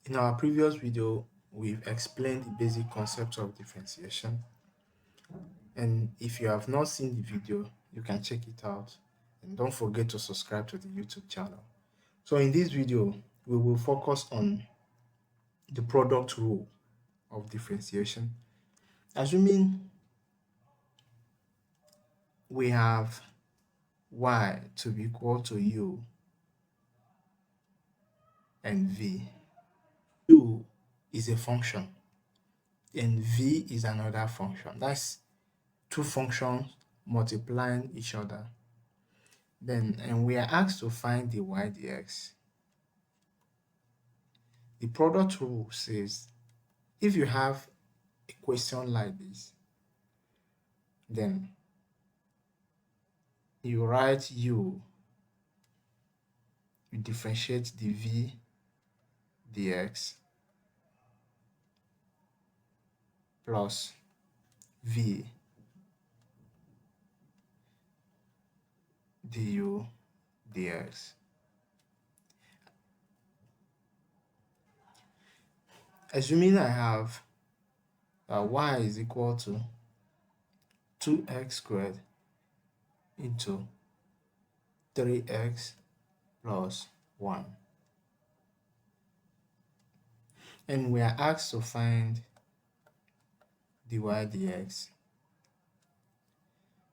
In our previous video, we've explained the basic concept of differentiation. And if you have not seen the video, you can check it out. And don't forget to subscribe to the YouTube channel. So in this video, we will focus on the product rule of differentiation. Assuming we have y to be equal to u and v. U is a function and v is another function. That's two functions multiplying each other. And we are asked to find the y dx. The product rule says if you have a question like this, then you write u, you differentiate the v dx plus v du dx. Assuming I have y is equal to 2x squared into 3x plus 1. And we are asked to find dy dx.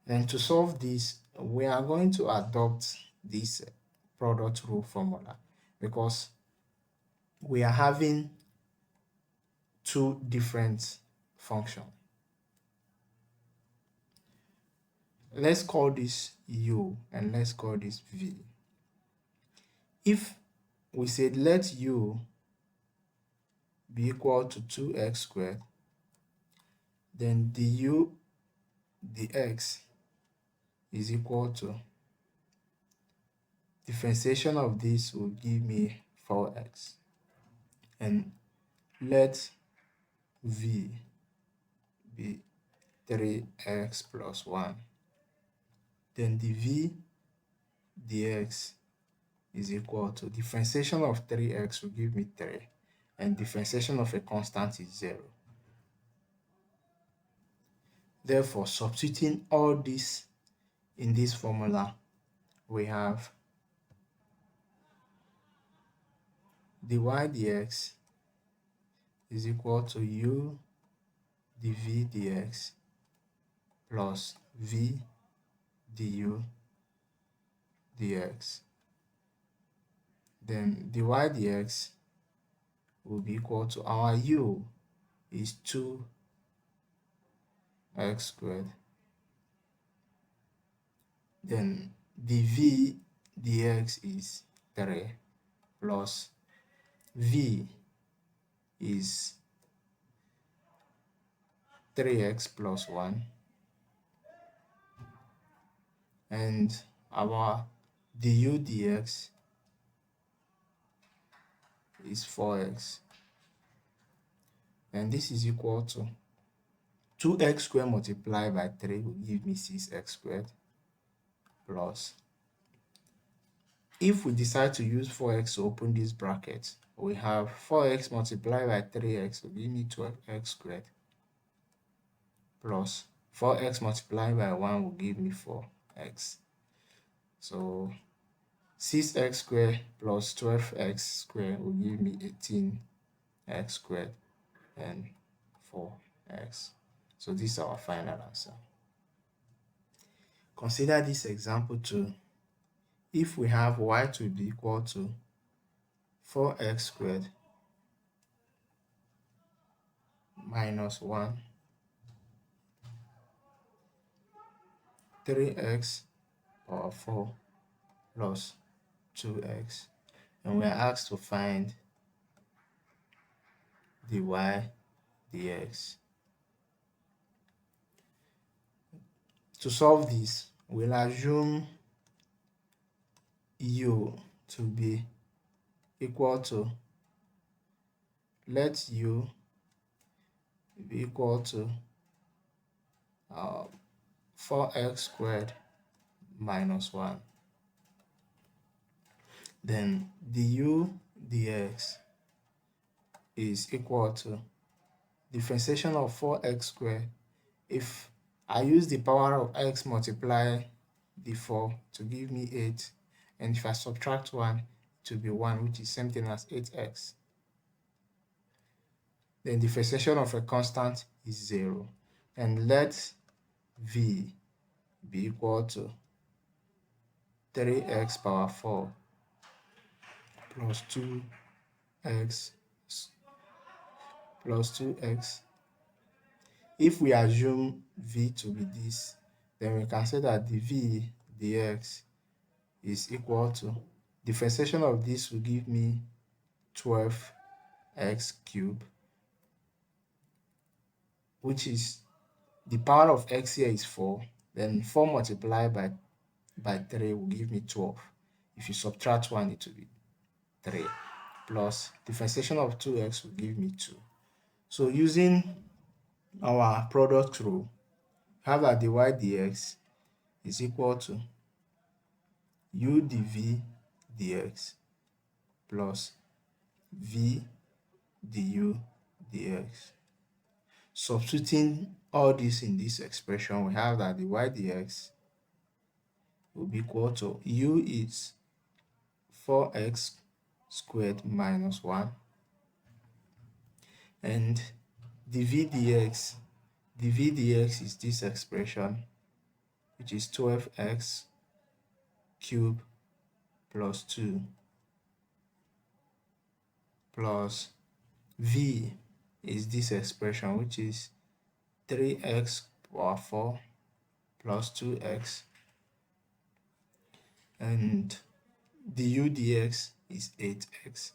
And to solve this, we are going to adopt this product rule formula because we are having two different functions. Let's call this u and let's call this v. If we said let u be equal to 2x squared, then du dx is equal to differentiation of this will give me 4x, and let v be 3x plus 1, then the v dx is equal to differentiation of 3x will give me 3, and differentiation of a constant is 0. Therefore, substituting all this in this formula, we have dy dx is equal to u dv dx plus v du dx. Then dy dx will be equal to our u is 2x squared. Then dv dx is 3 plus v is 3x plus 1, and our du dx is 4x, and this is equal to 2x squared multiplied by 3 will give me 6x squared plus, if we decide to use 4x to open this bracket, we have 4x multiplied by 3x will give me 12x squared plus 4x multiplied by 1 will give me 4x. So 6x squared plus 12x squared will give me 18x squared and 4x. So this is our final answer. Consider this example 2. If we have y to be equal to 4x squared minus 1, 3x power 4 plus 2x, and we are asked to find dy dx. To solve this, we'll assume u to be equal to, let u be equal to 4x squared minus 1. Then du dx is equal to differentiation of 4x squared. If I use the power of x multiply the 4 to give me 8, and if I subtract 1, it will be 1, which is same thing as 8x. Then differentiation of a constant is 0. And let v be equal to 3x power 4 plus 2x plus 2x. If we assume v to be this, then we can say that the v dx is equal to, differentiation of this will give me 12x cubed, which is the power of x here is 4, then 4 multiplied by 3 will give me 12. If you subtract 1, it will be 3, plus differentiation of 2x will give me 2. So using our product rule, have that dy dx is equal to u dv dx plus v du dx. Substituting all this in this expression, we have that dy dx will be equal to u is 4x squared minus 1, and dv dx is this expression, which is 12x cubed plus 2 plus v is this expression, which is 3x power 4 plus 2x, and du dx is 8x.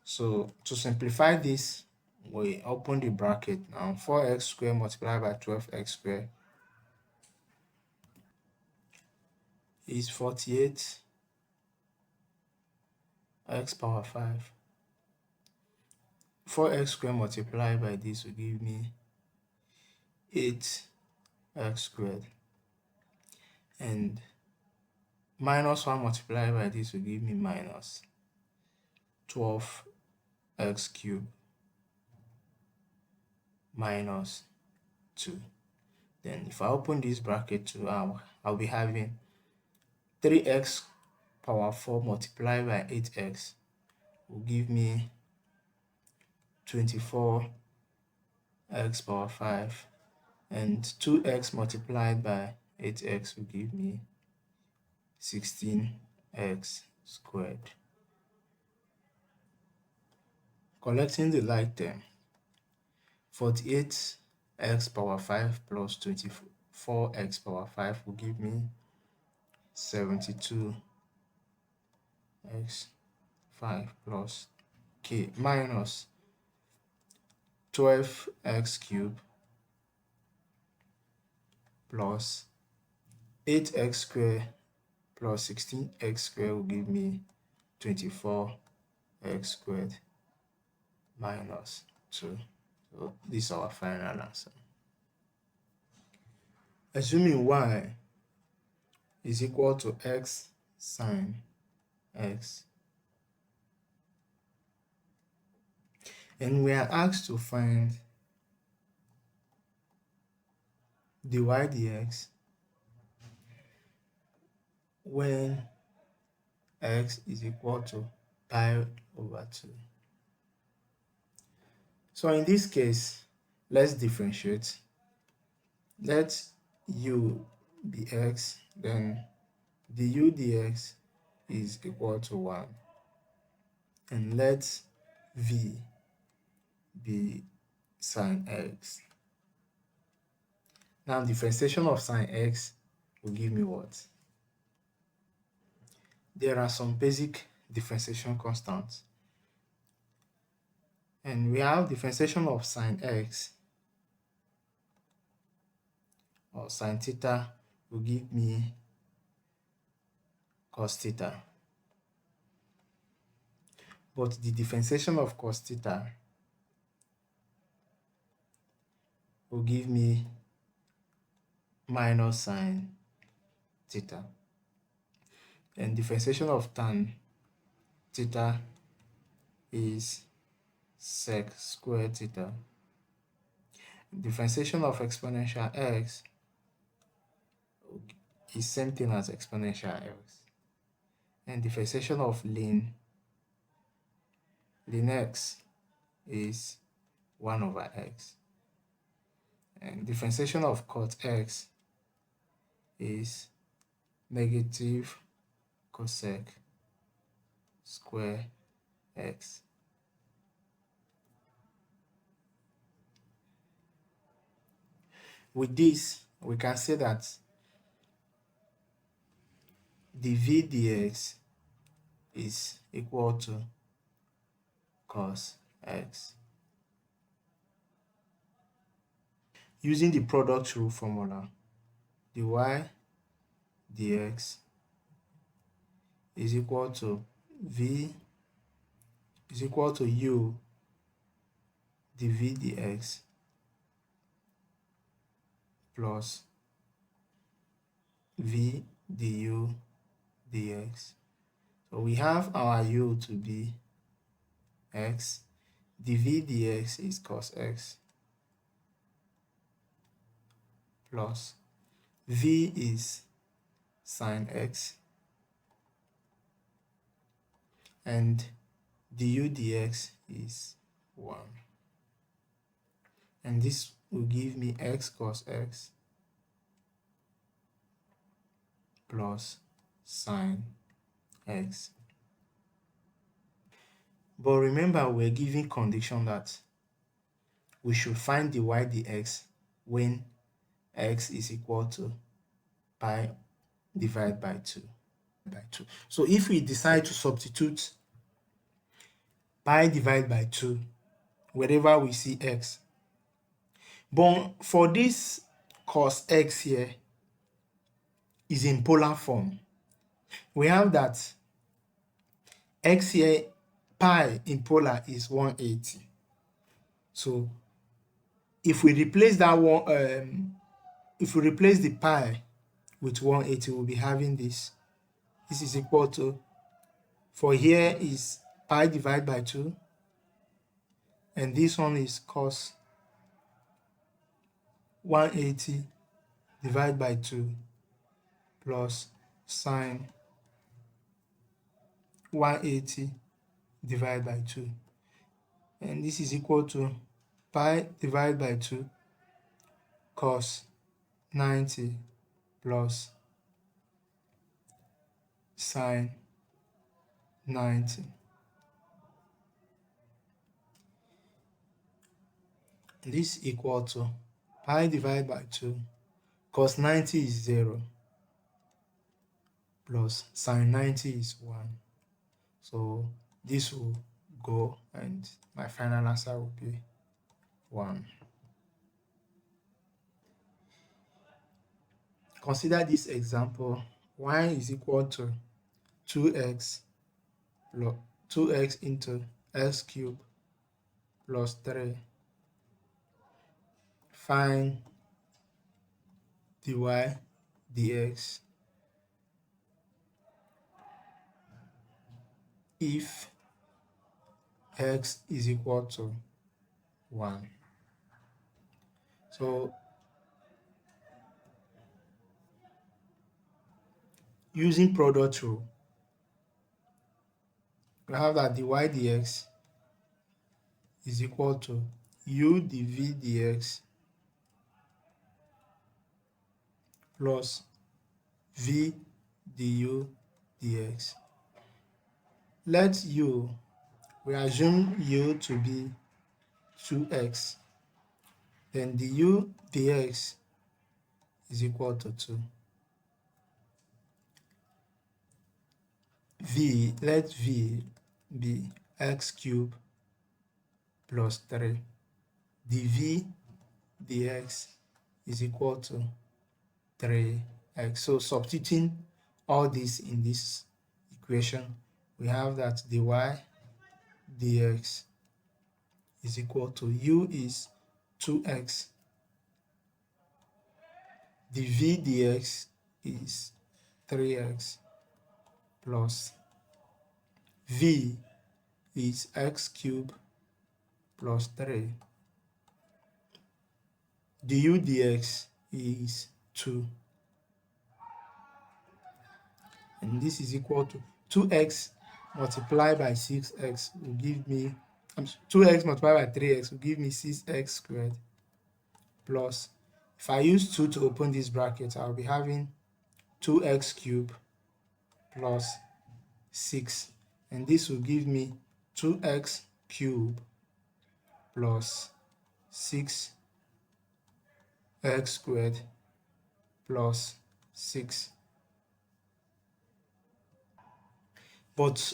So to simplify this, we open the bracket now. 4x squared multiplied by 12x squared is 48x power 5. 4x squared multiplied by this will give me 8x squared, and minus 1 multiplied by this will give me minus 12x cubed minus 2. Then if I open this bracket to I'll be having 3x power 4 multiplied by 8x will give me 24x power 5, and 2x multiplied by 8x will give me 16x squared. Collecting the like term, 48x power 5 plus 24x power 5 will give me 72x 5 plus k minus 12x cubed plus 8x squared plus 16x squared will give me 24x squared minus 2. So this is our final answer. Assuming y is equal to x sine x, and we are asked to find dy dx when x is equal to pi over 2. So in this case, let's differentiate. Let u be x, then du dx is equal to 1, and let v be sine x. Now differentiation of sine x will give me what? There are some basic differentiation constants, and we have differentiation of sine x or sine theta will give me cos theta, but the differentiation of cos theta will give me minus sine theta. and differentiation of tan theta is sec squared theta. Differentiation of exponential x is same thing as exponential x. And differentiation of ln x is 1 over x. And differentiation of cot x is negative cosec square x. With this, we can say that dv dx is equal to cos x. Using the product rule formula, dy dx is equal to v is equal to u dv dx plus v du dx. So we have our u to be x, dv dx is cos x, plus v is sin x, and du dx is 1. And this will give me x cos x plus sin x. But remember, we're giving condition that we should find dy dx when x is equal to pi divided by 2. So if we decide to substitute pi divided by 2 wherever we see x, but for this cos x here is in polar form, we have that x here, pi in polar is 180. So if we replace that one, if we replace the pi with 180, we'll be having this. This is equal to, for here is pi divided by 2, and this one is cos 180 divided by 2 plus sine 180 divided by 2. And this is equal to pi divided by 2 cos 90 plus sine 90. This is equal to pi divided by 2 cos 90 is 0 plus sine 90 is 1. So this will go, and my final answer will be 1. Consider this example. Y is equal to 2x into x cubed plus 3. Find dy dx if x is equal to 1. So using product rule, we have that dy dx is equal to u dv dx plus v du dx. Let u, we assume u to be 2x, then du dx is equal to 2. V, let v be x cubed plus 3. dv dx is equal to 3x. So substituting all this in this equation, we have that dy dx is equal to u is 2x, dv dx is 3x, plus v is x cubed plus 3. du dx is 2. And this is equal to 2x multiplied by 6x will give me 2x multiplied by 3x will give me 6x squared plus, if I use 2 to open this bracket, I'll be having 2x cubed plus 6, and this will give me 2x cubed plus 6x squared plus 6. But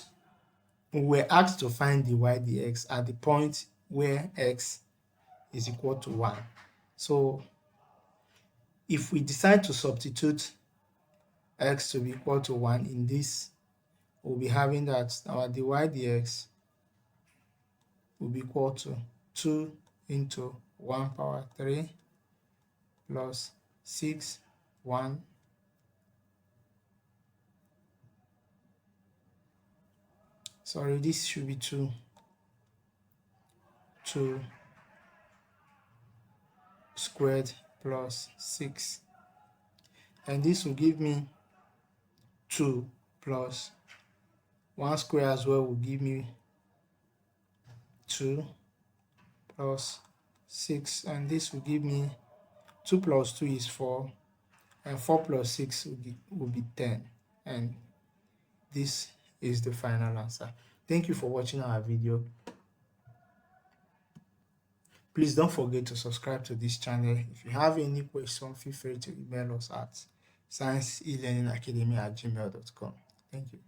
we were asked to find dy dx at the point where x is equal to 1. So if we decide to substitute x to be equal to 1 in this, we'll be having that our dy dx will be equal to 2 into 1 power 3 plus 6, 1, sorry, this should be 2 squared plus 6, and this will give me 2 plus 1 square as well will give me 2 plus 6, and this will give me 2 plus 2 is 4, and 4 plus 6 will be 10, and this is the final answer. Thank you for watching our video. Please don't forget to subscribe to this channel. If you have any question, feel free to email us at science-elearningacademy@gmail.com. Thank you.